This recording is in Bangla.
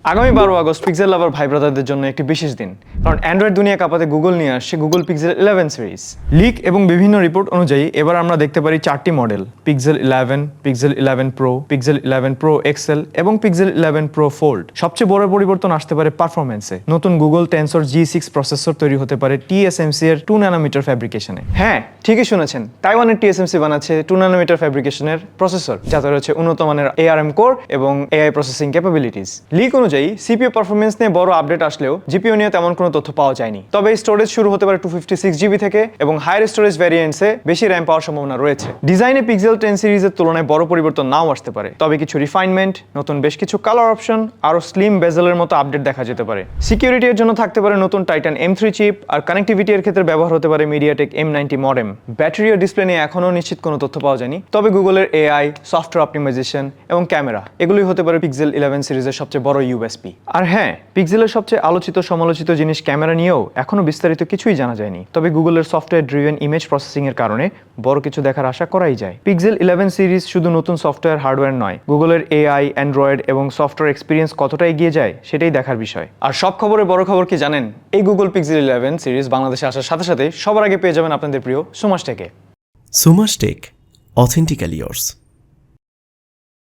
আগামী 12 আগস্ট পিক্সেল লাভার ভাই ব্রাদারদের জন্য একটি বিশেষ দিন, কারণ অ্যান্ড্রয়েড দুনিয়া কাঁপাতে গুগল নিয়ে আসছে গুগল পিক্সেল 11 সিরিজ। লিক এবং বিভিন্ন রিপোর্ট অনুযায়ী এবার আমরা দেখতে পারি 4টি model: Pixel 11, Pixel 11 Pro, Pixel 11 Pro XL এবং পিক্সেল 11 প্রো ফোল্ড। সবচেয়ে বড় পরিবর্তন আসতে পারে পারফরমেন্সে। নতুন গুগল টেনসর G6 প্রসেসর তৈরি হতে পারে TSMC এর 2 ন্যানোমিটার ফ্যাব্রিকেশনে। হ্যাঁ, ঠিকই শুনেছেন, তাইওয়ানের TSMC বানাচ্ছে 2 ন্যানোমিটার ফ্যাব্রিকেশনের প্রসেসর, যাতে রয়েছে উন্নত মানের ARM কোর এবং AI প্রসেসিং ক্যাপাবিলিটিস। লিক অনুযায়ী সিপিইউ পারফরমেন্স নিয়ে বড় আপডেট আসলেও জিপিইউ নিয়ে তেমন কোনো তথ্য পাওয়া যায়নি। তবে স্টোরেজ শুরু হতে পারে 256GB থেকে এবং হায়ার স্টোরেজ ভ্যারিয়েন্টসে বেশি র্যাম পাওয়ার সম্ভাবনা রয়েছে। ডিজাইনে পিক্সেল 10 সিরিজের তুলনায় বড় পরিবর্তন নাও আসতে পারে, তবে কিছু রিফাইনমেন্ট, নতুন বেশ কিছু কালার অপশন, আরও স্লিম বেজেলের মতো আপডেট দেখা যেতে পারে। সিকিউরিটির জন্য থাকতে পারে নতুন টাইটান M3 চিপ, আর কানেক্টিভিটি এর ক্ষেত্রে ব্যবহার হতে পারে মিডিয়াটেক M90 মডেম। ব্যাটারি ও ডিসপ্লে নিয়ে এখনও নিশ্চিত কোনো তথ্য পাওয়া যায়নি, তবে গুগলের AI, সফটওয়্যার অপটিমাইজেশন এবং ক্যামেরা এগুলোই হতে পারে পিক্সেল 11 সিরিজের সবচেয়ে বড় USP। আর হ্যাঁ, পিক্সেলের সবচেয়ে আলোচিত সমালোচিত জিনিস ক্যামেরা নিয়েও এখনো বিস্তারিত কিছুই জানা যায়নি, তবে গুগলের সফটওয়্যার ড্রিভেন ইমেজ প্রসেসিং এর কারণে বড় কিছু দেখার আশা করাই যায়। পিক্সেল 11 সিরিজ শুধু নতুন সফটওয়্যার হার্ডওয়্যার নয়, গুগলের AI, অ্যান্ড্রয়েড এবং সফটওয়্যার এক্সপিরিয়েন্স কতটা এগিয়ে যায় সেটাই দেখার বিষয়। আর সব খবরের বড় খবর কি জানেন? এই গুগল পিক্সেল 11 সিরিজ বাংলাদেশে আসার সাথে সাথে সবার আগে পেয়ে যাবেন আপনাদের প্রিয় সুমাস টেকে। Sumas Tech, authentically yours।